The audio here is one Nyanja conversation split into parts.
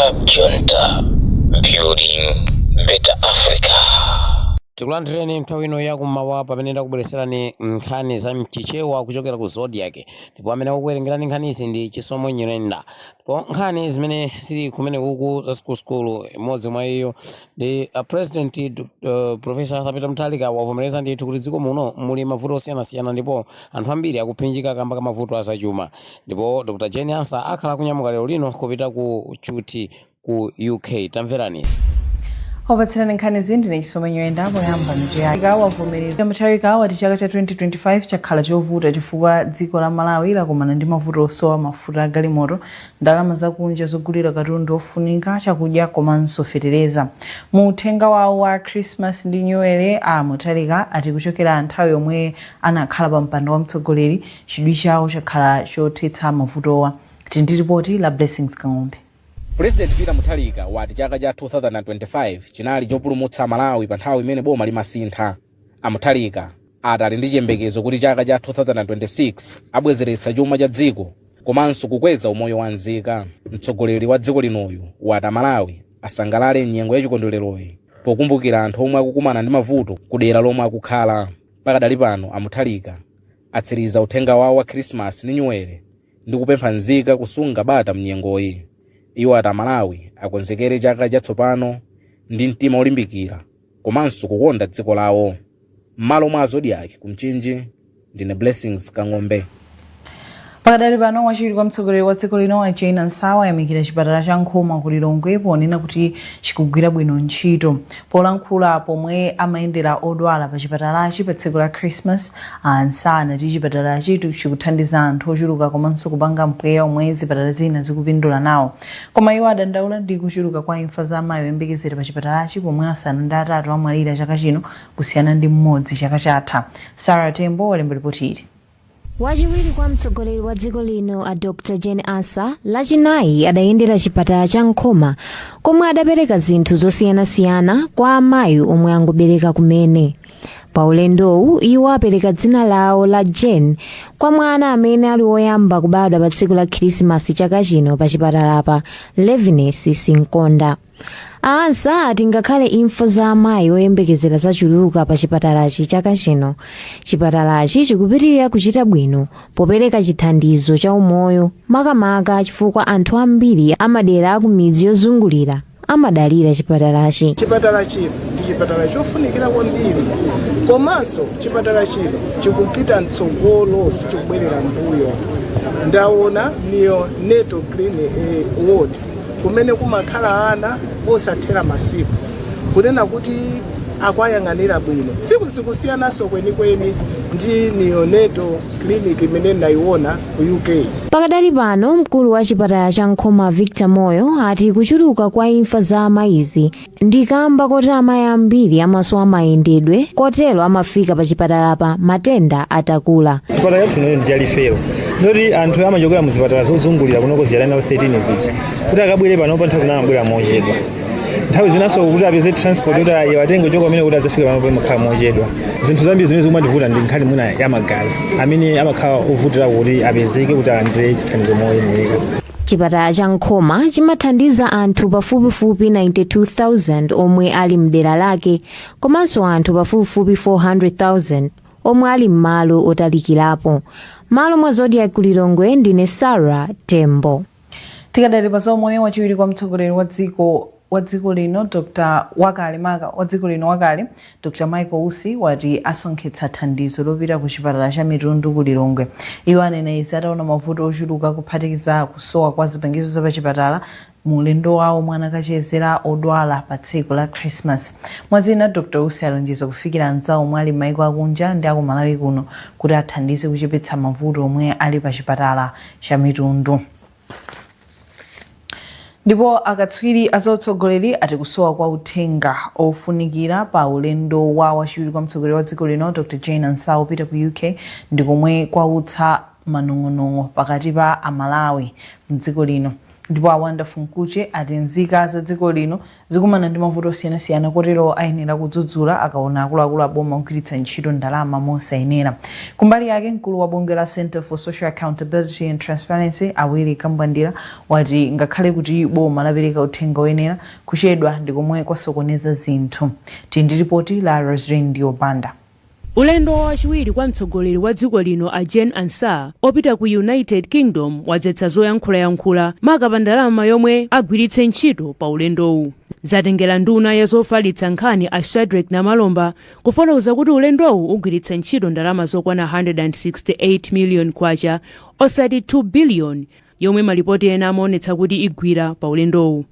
Up Junta, building better Africa. Tikulandireni mtawino ya kumawa pamenenda kubwereserani nkhani za mchichewa kuchokera ku Zodiac. Ndipo amene akuwerengerani nkhani izi ndi Chisomo Nyirenda. Ndipo nkhani zimene zili kumene kuku za skulu imodzi mwa iyo the president Professor Arthur Mutharika wavomereza ndithu kuti dziko muno muli mavuto osiyanasiyana ndipo anthu ambiri akuphinjika kamba ka mavuto azachuma. Ndipo Dr. Jane Ansa akhala kunyamuka lero lino kupita ku chuti ku UK. Tamverani. Obatsirani nkhani zindi ni Chisomo Nyirenda poyamba njira wavomereza Mutharika wati chaka cha 2025 chakhala chovuta chifukwa dziko la Malawi lakumana ndi mavuto osowa mafuta a galimoto, ndalama zakunja zogulira katundu ofunika, chakudya komanso fetereza. Mu uthenga wawo wa Christmas ndi New Year a Mutharika ati kuchokera nthawi yomwe anakhala pa mpando wa mtsogoleri chidwi chawo chakhala chothetsa mavutowa. Tindiripoti la Blessings Kang'ombe. President Peter Mutharika wati chaka cha 2025 chinali chopulumutsa Malawi pa nthawi imene boma limasintha. Mutharika atali ndi chiyembekezo kuti chaka cha 2026 abwezeretsa chuma cha dziko komanso kukweza umoyo wa nzika. Mtsogoleri wa dziko linoyu wati Malawi asangalale nyengo ya chikondwereroyi pokumbukira anthu omwe akukumana ndi mavuto kudera lomwe akukhala. Pakadali pano Mutharika atsiriza uthenga wawo wa Christmas ndi New Year ndi kupempha nzika kusunga bata mnyengoyi. Iwo ati Malawi akonzekere chaka chatsopano ndi mtima olimbikira komanso kukonda dziko lawo. M'malo mwa Zodiac kumchinji ndine Blessings Kang'ombe. Pakadali pano wachiwiri kwa mtsogoleri wa dziko lino wa Jane Ansa yamikira chipatala cha Nkhoma ku Lilongwe ponena kuti chikugwira bwino ntchito. Polankhula pomwe amayendera odwala pa chipatalachi pa tsiku la Christmas, Ansa anati chipatalachi chikuthandiza anthu ochuluka komanso kupanga mpweya omwe zipatala zina zikupindula nawo. Koma iwo adandaula ndi kuchuluka kwa imfa za amayi oyembekezera pa chipatalachi pomwe asanu ndi atatu amwalira chaka chino kusiyana ndi mmodzi chaka chatha. Sarah Tembo walemba ripoti ili. Wachiwiri kwa mtsogoleri wa dziko lino a Dr. Jane Ansa lachinayi adayendera chipatala cha Nkhoma komwe adapereka zinthu zosiyanasiyana kwa amayi omwe angobereka kumene. Pa ulendowu iwo apereka dzina lawo la Jane kwa mwana amene ali woyamba kubadwa pa tsiku la Christmas chaka chino pa chipatalapa, Leviness Sinkonda. Ansa ati ngakhale imfa za amayi oyembekezera zachuluka pa chipatalachi chaka chino, chipatalachi chikupitirira kuchita bwino popereka chithandizo cha umoyo makamaka chifukwa anthu ambiri amadera akumidzi yozungulira amadalira chipatalachi. Chipatala chino ndi chipatala chofunikira kwambiri komanso chipatala chino chikupita mtsogolo sichikubwerera mbuyo. Ndaona neonatal clinic ward kumene kumakhala ana osathera masiku kunena kuti akwayang'anira bwino. Sikusiyanaso kwenikweni ndi neonatal clinic imene ndaiona ku UK. Pakadali pano mkulu wa chipatala cha Nkhoma Victor Moyo ati kuchuluka kwa imfa za amayizi ndikamba kuti amayi ambiri amasowa mayendedwe kotero amafika pa chipatalapa matenda atakula. Chipatala chathu ndi chalifero ndoti anthu amachokera mu zipatala zozungulira kunoko ziyalana 13 ziti kuti akabwere pano pa nthawi zina amabwera mochedwa. Nthawi zinaso kuti apeze transport kuti iwatenge choko amene kuti adzafika pano pa makhala mochedwa. Zinthu zambiri zimene zikumativuta ndi nkhani mwina ya magazi amene amakhala ovutira kuti apezeke kuti alandire chithandizo moyenera. Chipatala cha Nkhoma chimathandiza anthu pafupifupi 92,000 omwe ali mdera lake komanso anthu pafupifupi 400,000 omwe ali m'malo otalikirapo. Malo mwa Zodiac ku Lilongwe ndine Sarah Tembo. Tikadali pa zomwe wachiwiri kwa mtsogoleri wa dziko lino Dr. wakale Dr. Michael Usi wati asonkhetsa thandizo lopita ku chipatala cha Mitundu ku Lilongwe. Iwo anena izi ataona mavuto ochuluka kuphatikiza kusowa kwa zipangizo za pa chipatala mulendo wawo mwana kachezera odwala pa tsiku la Christmas. Mwazina Dr. Usi alonjeza kufikira anzawo omwe ali m'mayiko akunja ndi aku Malawi kuno kuti athandize kuchepetsa mavuto omwe ali pa chipatala cha Mitundu. Ndipo akatswiri azotsogoleri ati kusowa kwa uthenga ofunikira pa ulendo wa wachiwiri kwa mtsogoleri wa dziko lino Dr. Jane Ansa opita ku UK ndi komwe kwautsa manong'onong'o pakati pa Amalawi mdziko lino. ndipo Wonderful Mkuche ati nzika za dziko lino zikumana ndi mavuto osiyanasiyana kotero ayenera kudzudzula akaona akuluakulu aboma kugwiritsa ntchito ndalama mosayenera. Kumbali yake mkulu wa bungwe la Center for Social Accountability and Transparency Awiri Kambwandira wati ngakhale kuti boma lapereka uthenga oyenera kuchedwa ndi komwe kwasokoneza zinthu. Tindi ripoti la Roslyn Diobanda. Ulendo wachiwiri kwa mtsogoleri wa dziko lino a Jen Ansah opita ku United Kingdom wadzetsa zoyankhula makapa ndalama yomwe agwiritse ntchito pa ulendowu. Zatengera nduna ya zofalitsa nkhani a Shadrack Namalomba kufotokoza kuti ulendowu ugwiritsa ntchito ndalama zokwana 168 million kwacha osati 2 billion yomwe malipoti ena amaonetsa kuti igwira pa ulendowu.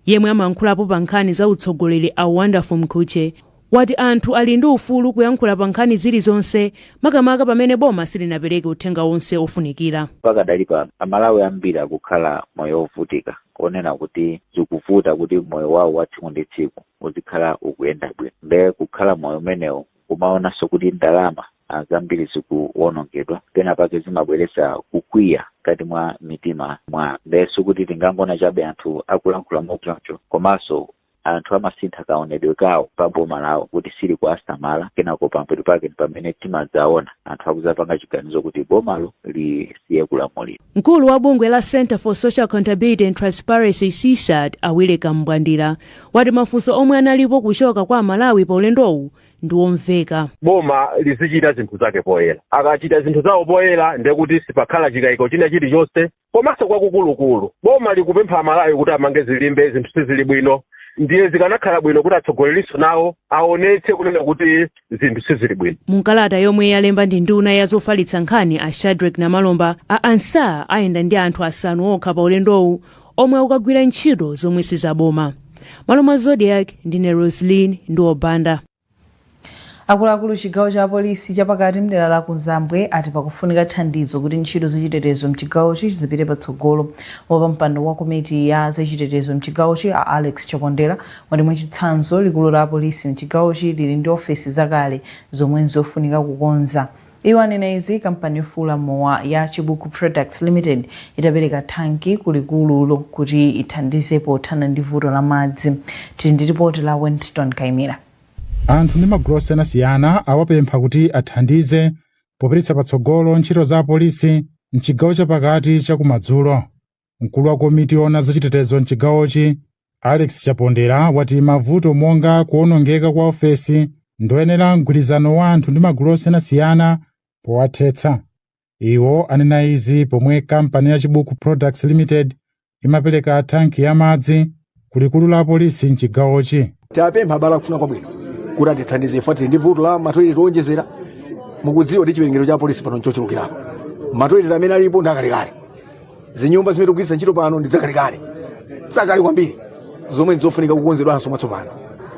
Yemwe amayankhulapo pa nkhani za utsogoleri a Wonderful Mkuche wati anthu ali ndi ufulu kuyankhula pa nkhani zilizonse makamaka pamene boma silinapereke uthenga wonse ofunikira. Pakadali pano amalawi ambiri akukhala moyo ovutika kuonena kuti zikuvuta kuti moyo wawo wa tsiku ndi tsiku uzikhala ukuyenda bwino. Nde kukhala moyo umenewo kumaonanso kuti ndalama zambiri zikuwonongedwa pena pake zimabweretsa kukwiya kati mwa mitima mwa. Ndeso kuti tingangona chabe anthu akulankhula mochoncho komanso anthu amasintha kaonedwe kawo pa boma lawo kuti sili kuasamala kenako pambuyo pake pamene timadzaona anthu akuzapanga chiganizo kuti bomalo lisiye kulamulira. Mkulu wa bungwe la Center for Social Accountability and Transparency CSAT Awiri Kambwandira wati mafunso omwe analipo kuchoka kwa Malawi pa ulendowu ndi omveka. Boma lizichita zinthu zake poyera. Akachita zinthu zawo poyera ndekuti sipakhala chikayiko china chilichonse komanso kwakukulukulu. Boma likupempha Malawi kuti amange zilimbe zinthu sizili bwino. Ndiye zikanakhala bwino kuti atsogoleriso nawo aonetse kunena kuti zinthu sizili bwino. Munkalata yomwe yalemba ndi nduna ya zofalitsa nkhani a Shadrack Namalomba a Ansah ayenda ndi anthu asanu okha pa ulendowu omwe ukagwira ntchito zomwe sizaboma. Maloma Zodiac ndine Roslyn Ndiobanda. Akuluakulu chigawo cha polisi chapakati mdera la Kuzambwe ati pakufunika thandizo kuti ntchito zachitetezo mchigawochi zipite patsogolo. Wapa mpando wa komiti ya zachitetezo mchigawochi a Alex Chapondera wati mwachitsanzo likulu la polisi mchigawochi lili ndi ofesi zakale zomwe nzofunika kukonza. Iwo anena izi kampani yofula mowa ya Chibuku Products Limited itapereka thanki kulikululo kuti ithandize pothana ndi vuto la madzi. Tili ndi ripoti la Winston Kaimira. Anthu ndi magulu osiyanasiyana awapempha kuti athandize popititsa patsogolo ntchito za polisi mchigawo chapakati chakumadzulo. Mkulu wa komiti yona zachitetezo mchigawochi Alex Chapondera wati mavuto monga kuonongeka kwa ofesi ndoyenera mgwirizano wa anthu ndi magulu osiyanasiyana powathetsa. Iwo anena izi pomwe kampani ya Chibuku Products Limited imapereka thanki ya madzi kulikulu la polisi mchigawochi. Tapempha bala kufuna kwabwino kuti atithandize ife ndi vuto la matoilet onjezera mukudziwa ndi chiwerengero cha polisi pano nchochulukirapo. Matoilet amene alipo ndakalekale. Zinyumba zimene tikugwiritsa ntchito pano ndi zakalekale. Zakale kwambiri zomwe nzofunika kukonzedwanso mwatsopano.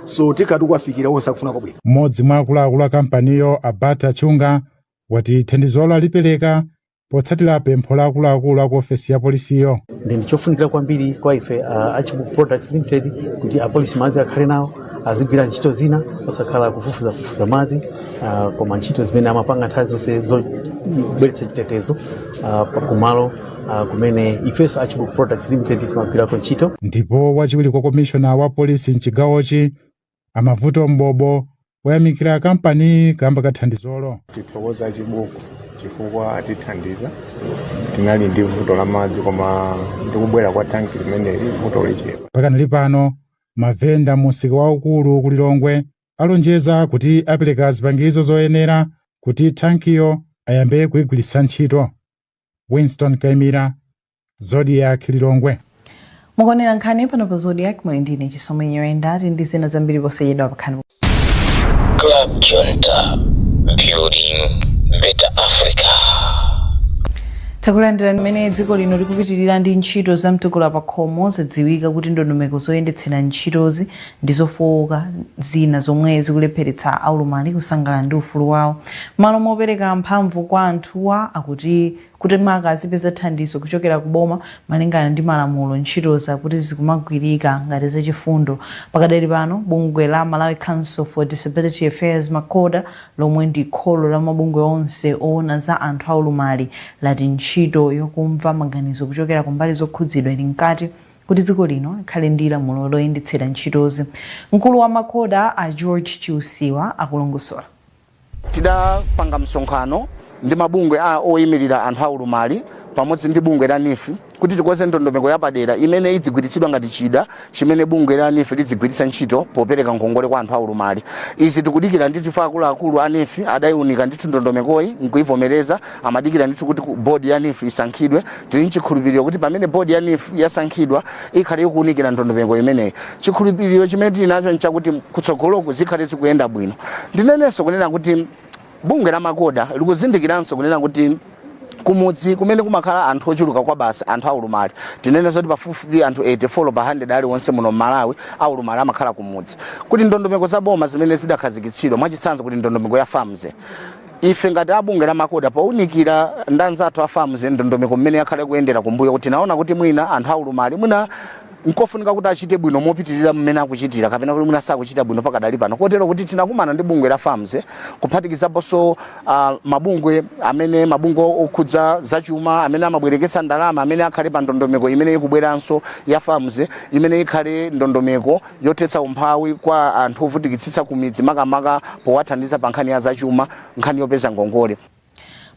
So tikati kwafikira onse akufuna kwabwino. Mmodzi mwa akuluakulu a kampaniyo Abata Chunga wati thandizolo alipereka potsatira pempho la akuluakulu a ku ofesi ya polisiyo. Ndi chofunikira kwambiri kwa ife a Chibuku Products Limited kuti apolisi madzi akhale nawo azigwira ntchito zina osakhala kufufuza madzi koma ntchito zimene amapanga nthawi zonse zobweretsa chitetezo pakumalo kumene ifenso a Chibuku Products Limited timagwirako ntchito. Ndipo wachiwiri kwa komishona wa polisi mchigawochi Amavuto Mbobo wayamikira kampani kamba kathandizolo. Tithokoza Chibuku chifukwa atithandiza. Tinali ndi vuto la madzi koma ndikubwera kwa tanki limene vuto lichepa. Pakanali pano mavenda musika waukulu ku Lilongwe alonjeza kuti apereka zipangizo zoyenera kuti tankiyo ayambe kuigwiritsa ntchito. Winston Kaimira, Zodiac Lilongwe. Mukonera nkhani pano pa Zodiac muli ndine Chisomo Nyirenda ndi zina zambiri posachedwa pakhani. Club Junta, building better Africa. Takulandira mmene dziko lino likupitirira ndi ntchito za mtukula pa khomo zadziwika kuti ndondomeko zoyendetsera ntchitozi ndi zofowoka zina zomwe zikulepheretsa aulumali kusangalala ndi ufulu wawo. Malo mopereka mphamvu kwa anthuwa akuti kuti maka azipeza thandizo kuchokera kuboma malingana ndi malamulo ntchito zakuti zikumagwirika ngati zachifundo. Pakadali pano bungwe la Malawi Council for Disability Affairs Makoda lomwe ndi kholo la mabungwe onse oona za anthu aulumali lati ntchito yokumva maganizo kuchokera kumbali zokhudzidwa ili mkati kuti dziko lino likhale ndi lamulo loyendetsera ntchitozi. Mkulu wa Makoda a George Chiusiwa akulongosola. Tidapanga msonkhano ndi mabungwe oyimirira anthu aulumali pamodzi ndi bungwe la NIF kuti tikoze ndondomeko yapadera imene idzigwiritsidwa ngati chida chimene bungwe la NIF lidzigwiritsa ntchito popereka ngongole kwa anthu aulumali. Izi tikudikira ndi tifa akuluakulu a NIF adayiunika ndithu ndondomekoyi nkuivomereza, amadikira ndithu kuti bodi ya NIF isankhidwe. Tili nchikhulupiriro kuti pamene bodi ya NIF yasankhidwa ikhale ikuunikira ndondomeko imeneyi. Chikhulupiriro chimene tili nacho nchakuti kutsogoloku zikhale zikuyenda bwino. Ndinenenso kunena kuti bungwe la Makoda likuzindikiranso kunena kuti kumudzi kumene kumakhala anthu ochuluka kwa basi anthu aulumali. Tinene zoti pafupifupi anthu 84 pa 100 ali onse muno Malawi aulumali amakhala kumudzi. Kuti ndondomeko za boma zimene zidakhazikitsidwa mwachitsanzo kuti ndondomeko ya farms. Ife ngati abunge la Makoda paunikira ndanzathu a farms ndondomeko mmene yakhale kuyendera kumbuyo kuti naona kuti mwina anthu aulumali mwina nkofunika kuti achite bwino mopitirira mmene akuchitira kapena kuti mwina sakuchita bwino pakadali pano. Kotero kuti tinakumana ndi bungwe la farms kuphatikizaponso mabungwe okhudza zachuma amene amabwereketsa ndalama amene akhale pa ndondomeko imene ikubweranso ya farms imene ikhale ndondomeko yothetsa umphawi kwa anthu ovutikitsitsa kumidzi makamaka powathandiza pa nkhani ya zachuma, nkhani yopeza ngongole.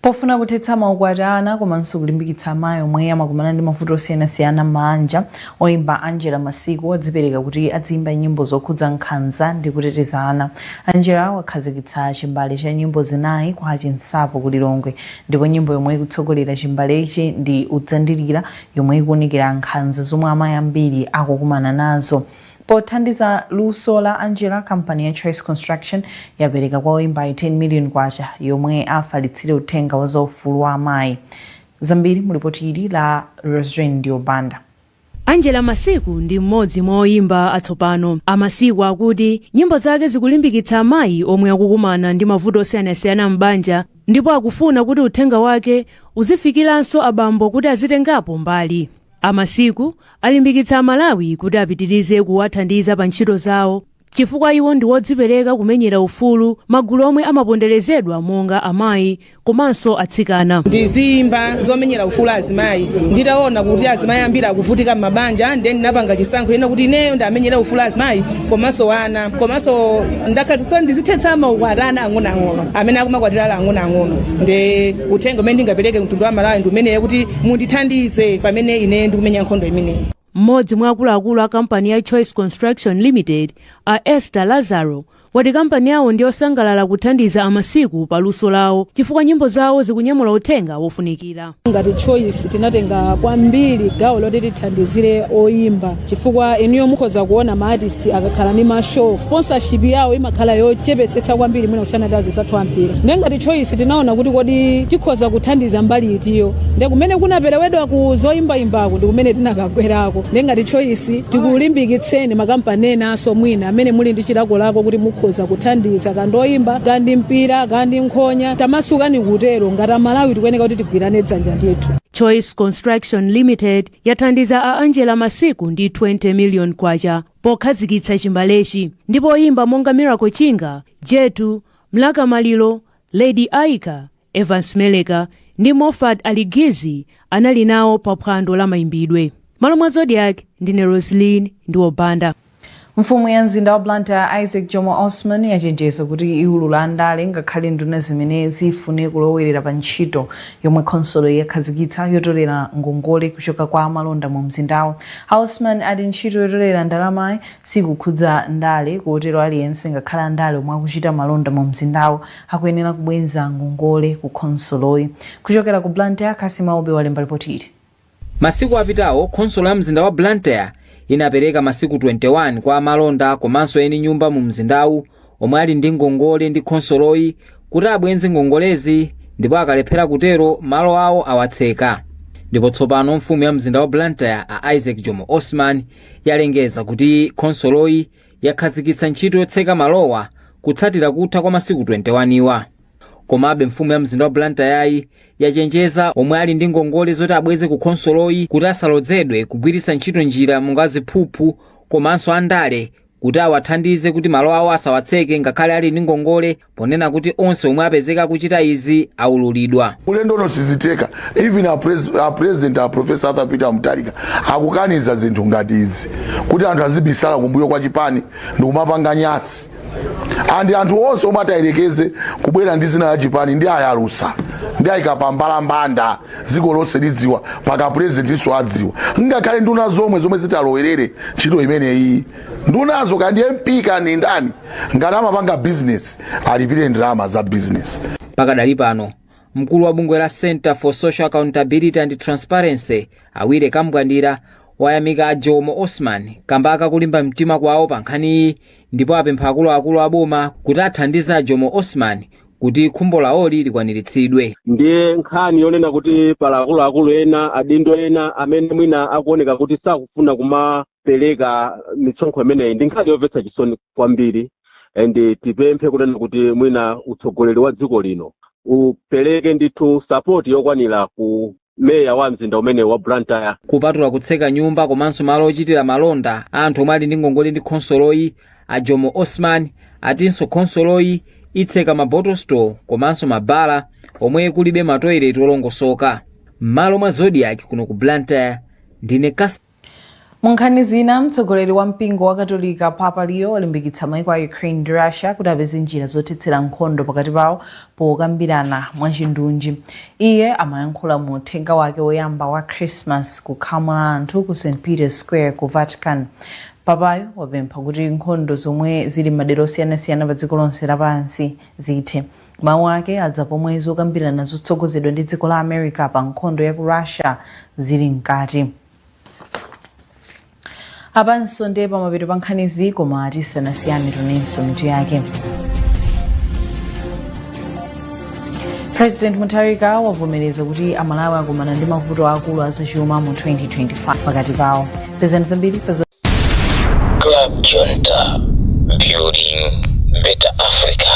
Pofuna kuthetsa maukwati ana komanso kulimbikitsa amayi omwe amakumana ndi mavuto osiyanasiyana m'manja, oyimba Angela Masiku wadzipereka kuti aziyimba nyimbo zokhudza nkhanza ndi kuteteza ana. Angela wakhazikitsa chimbale cha nyimbo zinayi kwa achinsapo ku Lilongwe, ndipo nyimbo yomwe ikutsogolera chimbalechi ndi Udzandilira yomwe ikuunikira nkhanza zomwe amayi ambiri akukumana nazo. Pothandiza luso la Angela, kampani ya Choice Construction yapereka kwa oyimba 10 million kwacha yomwe afalitsire uthenga wa zaufulu wa amayi. Zambiri mulipoti ili la Rosrin Diobanda. Angela Masiku ndi mmodzi mwa oyimba atsopano. Amasiku akuti nyimbo zake zikulimbikitsa amayi omwe akukumana ndi mavuto osiyanasiyana m'banja, ndipo akufuna kuti uthenga wake uzifikiranso abambo kuti azitengapo mbali. Amasiku alimbikitsa Amalawi kuti apitirize kuwathandiza pa ntchito zawo chifukwa iwo ndi wodzipereka kumenyera ufulu magulu omwe amaponderezedwa monga amayi komanso atsikana. Ndizimba zomenyera ufulu azimayi, nditaona kuti azimayi ambiri akuvutika m'mabanja ndi napanga chisankho ena kuti ineyo ndamenyera ufulu azimayi komanso wana, komanso ndakhazikitsa ndizithetsa maukwati ana ang'onoang'ono amene akumakwatira ang'onoang'ono. Ndi uthenga umene ndingapereke mtundu wa Malawi ndi umeneyo kuti mundithandize pamene ine ndikumenya nkhondo imeneyi. Mmodzi mwa akuluakulu a kampani ya Choice Construction Limited, a Esther Lazaro, wati kampani yawo ndi yosangalala kuthandiza Amasiku pa luso lawo chifukwa nyimbo zawo zikunyamula uthenga wofunikira. Ngati Choice tinatenga kwambiri gawo loti tithandizire oyimba chifukwa eniyo mukhoza kuona ma artist akakhala ni ma show sponsorship yawo imakhala yochepetsetsa kwambiri mwina usanadazi zathu ambiri. Ngati Choice tinaona kuti kodi tikhoza kuthandiza mbali itiyo ndi kumene kunaperewedwa ku zoyimba imbako ndi kumene tinakagwerako. Ngati Choice tikulimbikitseni makampani ena aso mwina amene muli ndi chilakolako kuti mukhoza kuthandiza kandoyimba kandi mpira kandi nkhonya tamasukani kutero ngati Malawi tikuyeneka kuti tigwirane dzanja ndithu. Choice Construction Limited yathandiza a Angela Masiku ndi 20 million kwacha pokhazikitsa chimbalechi, ndipo oyimba monga Miracle Chinga, Jetu, Mlaka Malilo, Lady Aika, Evans Meleka ndi Moffat Aligizi anali nawo pa phwando la mayimbidwe. Malo mwa Zodiac ndine Roslyn Ndiobanda. Mfumu ya mzinda wa Blantyre Isaac Jomo Osman yachenjeza kuti iwulu la ndale ngakhale nduna zimene zifune kulowerera pa ntchito yomwe khonsolo yakhazikitsa yotolera ngongole kuchoka kwa amalonda mu mzindawo. Osman ati ntchito yotolera ndalamayi sikukhudza ndale, kotero aliyense ngakhala ndale omwe akuchita malonda mu mzindawo akuyenera kubwenza ngongole ku khonsoloyi. Kuchokera ku Blantyre, Kasima Obe walemba ripoti ili. Masiku apitawo khonsolo ya mzinda wa Blantyre inapereka masiku 21 kwa amalonda komanso eni nyumba mu mzindawu omwe ali ndi ngongole ndi khonsoloyi kuti abwenze ngongolezi, ndipo akalephera kutero malo awo awatseka. Ndipo tsopano mfumu ya mzinda wa Blantyre a Isaac Jomo Osman yalengeza kuti khonsoloyi yakhazikitsa ntchito yotseka malowa kutsatira kutha kwa masiku 21 iwa. komabe mfumu ya mzinda wa Blantyre yachenjeza omwe ali ndi ngongole zoti abweze ku khonsoloyi kuti asalodzedwe kugwiritsa ntchito njira monga ziphuphu komanso andale kuti awathandize kuti malo awo asawatseke ngakhale ali ndi ngongole, ponena kuti onse omwe apezeka kuchita izi aululidwa. Ulendo uno siziteka, even a president a Professor Arthur Peter Mutharika akukaniza zinthu ngati izi kuti anthu azibisala kumbuyo kwa chipani ndi kumapanga nyasi. Andi anthu onse omwe atayelekeze kubwera ndi zina la chipani ndi ayalusa ndi ayikapambala mbanda dziko lonse lidziwa paka president iso adziwa ngakhale nduna zomwe zitalowerere ntchito imeneyi ndunazo kandi MP kandi ndani ngati amapanga business alipire ndalama za business. Pakadali pano mkulu wa bungwe la Center for Social Accountability and Transparency Awire Kambwandira wayamika a Jomo Osman kamba kakulimba mtima kwawo pa nkhaniyi, ndipo apempha akuluakulu aboma kuti athandize a Jomo Osman kuti khumbo lawoli likwaniritsidwe. Ndiye nkhani yonena kuti pala akuluakulu ena adindo ena amene mwina akuoneka kuti sakufuna kumapereka misonkho imeneyi ndi nkhani yomvetsa chisoni kwambiri, and tipemphe kunena kuti mwina utsogoleri wa dziko lino upereke ndithu support yokwanira ku meya wa mzinda umene wa Blantyre. Kupatula kutseka nyumba komanso malo ochitira malonda anthu omwe ali ndi ngongole ndi khonsoloyi, a Jomo Osman atinso khonsoloyi itseka mabottle store komanso mabala omwe kulibe matoilet olongosoka. M'malo mwa Zodiac kuno ku Blantyre ndine Kasi. Munkhani zina, mtsogoleri wa mpingo wa Katolika Papa Leo walimbikitsa maiko a Ukraine ndi Russia kuti apeze njira zothetsera nkhondo pakati pawo pokambirana mwachindunji. Iye amayankhula mu uthenga wake woyamba wa Christmas ku khamu la anthu ku St. Peter's Square ku Vatican. Papayo wapempha kuti nkhondo zomwe zili madera osiyanasiyana pa dziko lonse lapansi zithe. Mawu ake adza pomwe zokambirana zotsogozedwa ndi dziko la America pa nkhondo ya ku Russia zili mkati. Apanso ndiye pamapeto pa nkhanizi koma tisanasiyane tunenso mitu yake. President Mutharika wavomereza kuti Amalawi akumana ndi mavuto akulu azachuma mu 2025 pakati pawo. Pezani zambiri Club Junta, building better Africa.